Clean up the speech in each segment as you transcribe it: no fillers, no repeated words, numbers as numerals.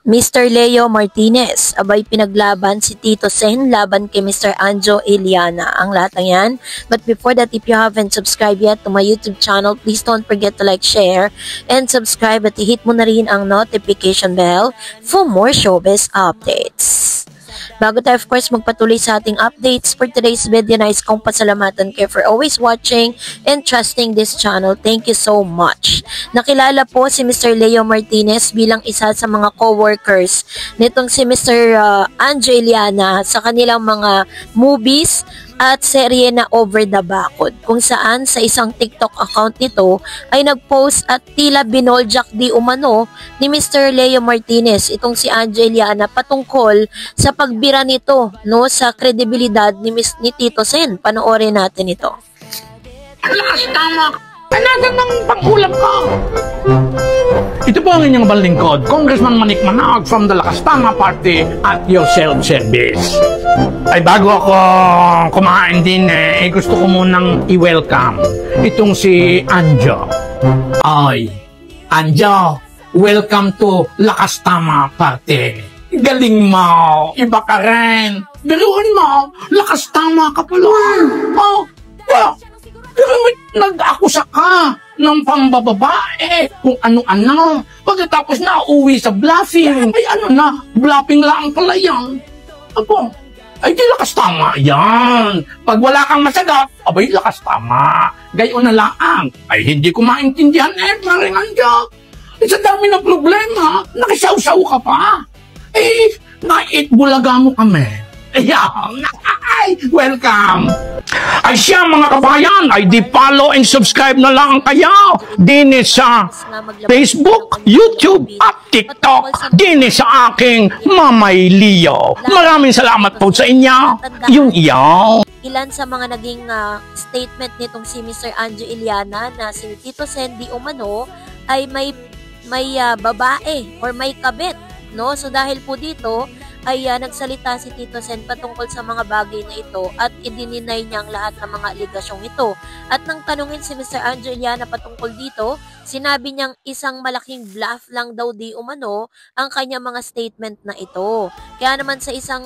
Mr. Leo Martinez, abay pinaglaban si Tito Sen laban kay Mr. Anjo Iliana. Ang lahat ng yan. But before that, if you haven't subscribed yet to my YouTube channel, please don't forget to like, share, and subscribe at i-hit mo na rin ang notification bell for more showbiz updates. Bago tayo of course magpatuloy sa ating updates for today's video, nais kong pasalamatan kayo for always watching and trusting this channel. Thank you so much. Nakilala po si Mr. Leo Martinez bilang isa sa mga co-workers nitong si Mr. Anjo Iliana sa kanilang mga movies at serye na Over the Backward, kung saan sa isang TikTok account nito ay nagpost at tila binoljak di umano ni Mr. Leo Martinez itong si Anjo Iliana patungkol sa pagbira nito no sa kredibilidad ni Tito Sen. Panoorin natin ito. Lakas tama! Anagan ng pangkulam ko! Ito po ang inyong balingkod, Congressman Manik Manawag from the Lakas Tama Party at your self-service. Ay bago ako kumain din gusto ko munang i-welcome itong si Anjo. Ay, Anjo, welcome to Lakas Tama Party. Galing mo, iba ka rin. Biruin mo, lakas tama ka pala. Oh, wow. Pero nag-akusa ka ng pambababae kung ano-ano. Pagkatapos na uwi sa bluffing, ay ano na, bluffing lang pala yan. Apo, ay di lakas tama yan. Pag wala kang masagot, abay lakas tama. Gayon na lang. Ay hindi ko maintindihan maring Anjo. Sa dami ng problema, nakisaw-saw ka pa. Eh, nait-bulaga mo kami. Ayan, ay, welcome! Ay siya mga kabayan, ay di follow and subscribe na lang kayo. Dini sa Facebook, YouTube at TikTok. Dini sa aking Mamay Leo. Maraming salamat po sa inyo. Yun iyaw. Ilan sa mga naging statement nitong si Mr. Anjo Iliana na si Tito Sen di umano ay may babae or may kabit. No? So dahil po dito ay nagsalita si Tito Sen patungkol sa mga bagay na ito at idininay niya ang lahat ng mga aligasyong ito. At nang tanungin si Mr. Anjo Iliana patungkol dito, sinabi niyang isang malaking bluff lang daw di umano ang kanyang mga statement na ito. Kaya naman sa isang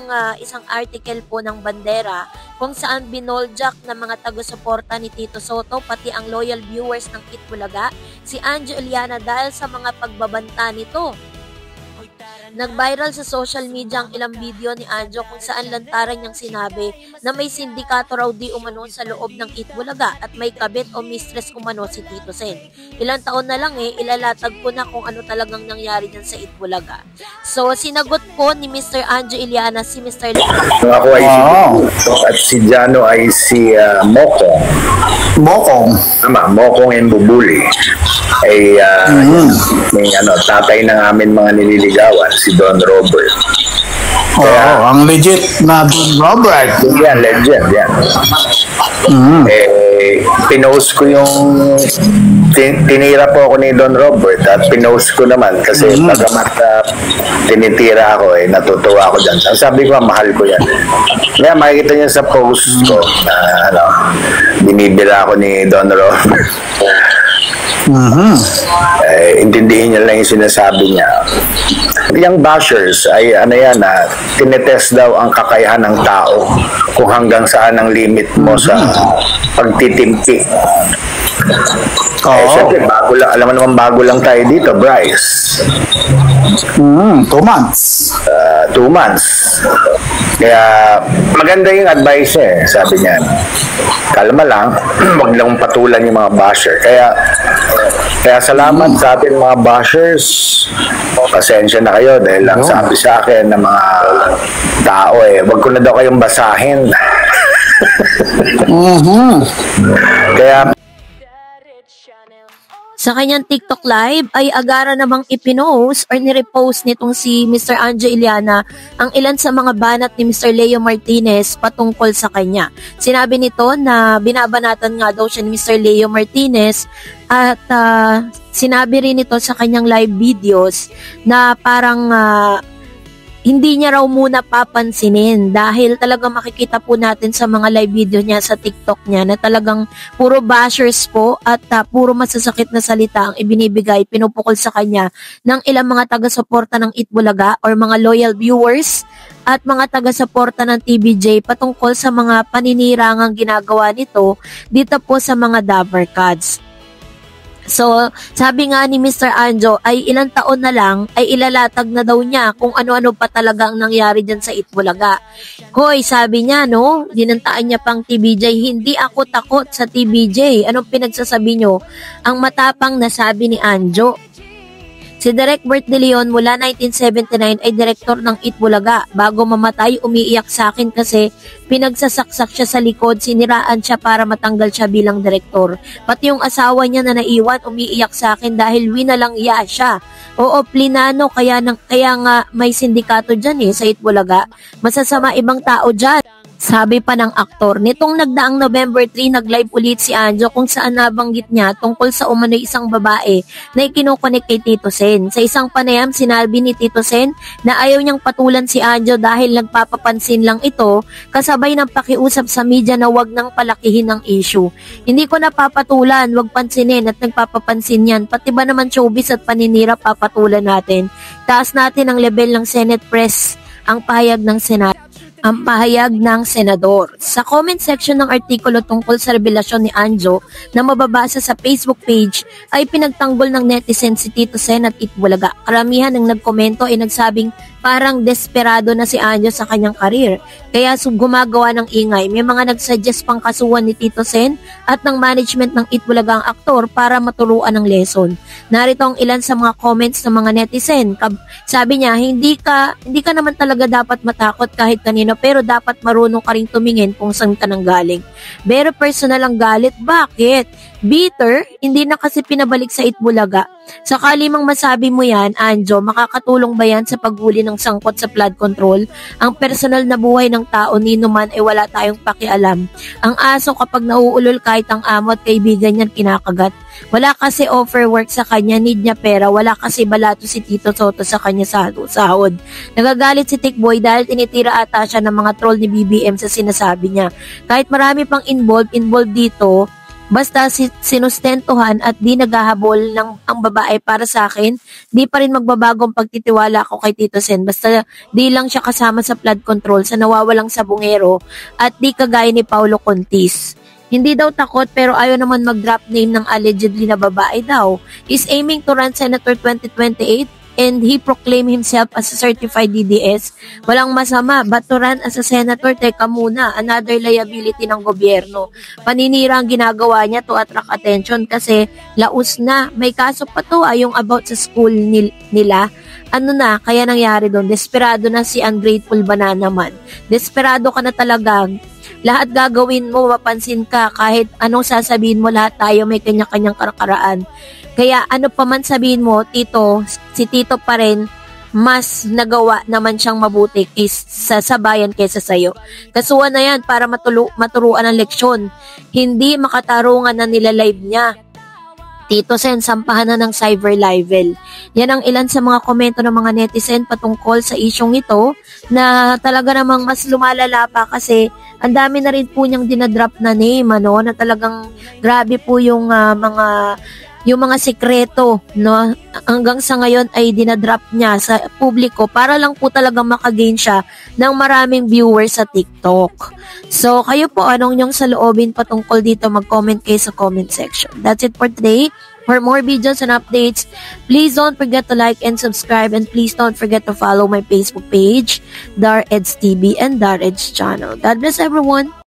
article po ng Bandera kung saan binoljak ng mga taga-suporta ni Tito Soto pati ang loyal viewers ng Itbulaga si Anjo Iliana dahil sa mga pagbabanta nito. Nag-viral sa social media ang ilang video ni Anjo kung saan lantaran niyang sinabi na may sindikato raw di umano sa loob ng Itbulaga at may kabit o mistress umano si Tito Sen. Ilang taon na lang ilalatag ko na kung ano talagang nangyari dyan sa Itbulaga. So, sinagot po ni Mr. Anjo Iliana si Mr. Ako ay si at si Jano ay si Mokong. Mokong? Tama, Mokong and Bubuli. Ay may tatay ng amin mga nililigawan, si Don Robert. Kaya, ang legit na Don Robert. Yan, legend, yan. Pinost ko yung tinira po ako ni Don Robert at pinost ko naman kasi pagamat tinitira ako natutuwa ako dyan. Sabi ko, mahal ko yan. Kaya makikita niyo sa post ko binibira ako ni Don Robert. Intindihin niya lang yung sinasabi niya. Yung bashers ay tinetest daw ang kakayahan ng tao kung hanggang saan ang limit mo sa pagtitimpi. Siyempre, bago lang, alam mo naman bago lang tayo dito, Bryce. 2 months. 2 months. Kaya maganda yung advice sabi niya. Kalma lang, wag lang patulan yung mga basher. Kaya salamat sa atin mga bashers. Pasensya na kayo dahil lang sabi sa akin ng mga tao wag ko na daw kayong basahin. Kaya sa kanyang TikTok live ay agara namang ipinost or nirepost nitong si Mr. Anjo Iliana ang ilan sa mga banat ni Mr. Leo Martinez patungkol sa kanya. Sinabi nito na binabanatan nga daw siya ni Mr. Leo Martinez at sinabi rin ito sa kanyang live videos na parang hindi niya raw muna papansinin dahil talagang makikita po natin sa mga live video niya sa TikTok niya na talagang puro bashers po at puro masasakit na salita ang ibinibigay, pinupukol sa kanya ng ilang mga taga-suporta ng Itbulaga or mga loyal viewers at mga taga-suporta ng TVJ patungkol sa mga paninirang ginagawa nito dito po sa mga Dabber Cats. So, sabi nga ni Mr. Anjo ay ilang taon na lang ay ilalatag na daw niya kung ano-ano pa talaga ang nangyari dyan sa Itbulaga. Hoy, sabi niya, no, dinantaan niya pang TVJ, hindi ako takot sa TVJ. Anong pinagsasabi nyo? Ang matapang na sabi ni Anjo. Si Direk Bert De Leon mula 1979 ay direktor ng Itbulaga. Bago mamatay, umiiyak sa akin kasi pinagsasaksak siya sa likod, siniraan siya para matanggal siya bilang direktor. Pati yung asawa niya na naiwan, umiiyak sa akin dahil winalang iya siya. Oo, plinano, kaya nga may sindikato dyan sa Itbulaga. Masasama ibang tao dyan. Sabi pa ng aktor, nitong nagdaang November 3, nag-live ulit si Anjo kung saan nabanggit niya tungkol sa umano'y isang babae na ikinukonek kay Tito Sen. Sa isang panayam, sinabi ni Tito Sen na ayaw niyang patulan si Anjo dahil nagpapapansin lang ito kasabay ng pakiusap sa media na wag nang palakihin ang issue. Hindi ko napapatulan, wag pansinin at nagpapapansin yan. Pati ba naman showbiz at paninira papatulan natin? Taas natin ang level ng Senate Press, ang pahayag ng Senado. Ang pahayag ng senador. Sa comment section ng artikulo tungkol sa revelasyon ni Anjo na mababasa sa Facebook page ay pinagtanggol ng netizen si Tito Sen at Itbulaga. Karamihan ng nagkomento ay nagsabing parang desperado na si Anjo sa kanyang karir. Kaya gumagawa ng ingay. May mga nagsuggest pang kasuhan ni Tito Sen at ng management ng Itbulaga ang aktor para maturuan ng lesson. Narito ang ilan sa mga comments ng mga netizen. Sabi niya, hindi ka naman talaga dapat matakot kahit kanino, pero dapat marunong ka rin tumingin kung saan ka nang galing. Pero personal ang galit. Bakit? Bitter? Hindi na kasi pinabalik sa Itbulaga. Sakali mang masabi mo yan, Anjo, makakatulong ba yan sa paghuli ng sangkot sa flood control? Ang personal na buhay ng tao, nino man ay wala tayong pakialam. Ang aso kapag nauulol kahit ang amo at kaibigan niyan kinakagat. Wala kasi offer work sa kanya, need niya pera, wala kasi balato si Tito Soto sa kanya sahod. Nagagalit si Tikboy dahil tinitira ata siya ng mga troll ni BBM sa sinasabi niya. Kahit marami pang involved dito, basta sinustentuhan at di naghahabol ng ang babae para sa akin, di pa rin magbabagong pagtitiwala ko kay Tito Sen. Basta di lang siya kasama sa flood control sa nawawalang sabungero at di kagaya ni Paulo Contis. Hindi daw takot pero ayaw naman mag-drop name ng allegedly na babae daw. Is aiming to run Senator 2028 and he proclaimed himself as a certified DDS. Walang masama, but to run as a senator, teka muna, another liability ng gobyerno. Paninira ang ginagawa niya to attract attention kasi laos na. May kaso pa to yung about sa school nila. Ano na, kaya nangyari doon? Desperado na si Ungrateful Banana Man. Desperado ka na talaga. Lahat gagawin mo, mapansin ka, kahit anong sasabihin mo, lahat tayo may kanya-kanyang karakaraan. Kaya ano pa man sabihin mo, si Tito pa rin, mas nagawa naman siyang mabuti sa bayan kaysa sa'yo. Kasuhan na yan para maturuan ng leksyon. Hindi makatarungan na nila-live niya. Tito Sen, sampahan na ng cyber libel. Yan ang ilan sa mga komento ng mga netizen patungkol sa isyong ito na talaga namang mas lumalala pa kasi ang dami na rin po niyang dinadrop na name, na talagang grabe po yung mga sekreto, no? Hanggang sa ngayon ay dinadrop niya sa publiko para lang po talagang makagain siya ng maraming viewers sa TikTok. So, kayo po, anong nyong saloobin patungkol dito? Mag-comment kayo sa comment section. That's it for today. For more videos and updates, please don't forget to like and subscribe, and please don't forget to follow my Facebook page, Dar Eds TV and Dar Eds channel. God bless everyone!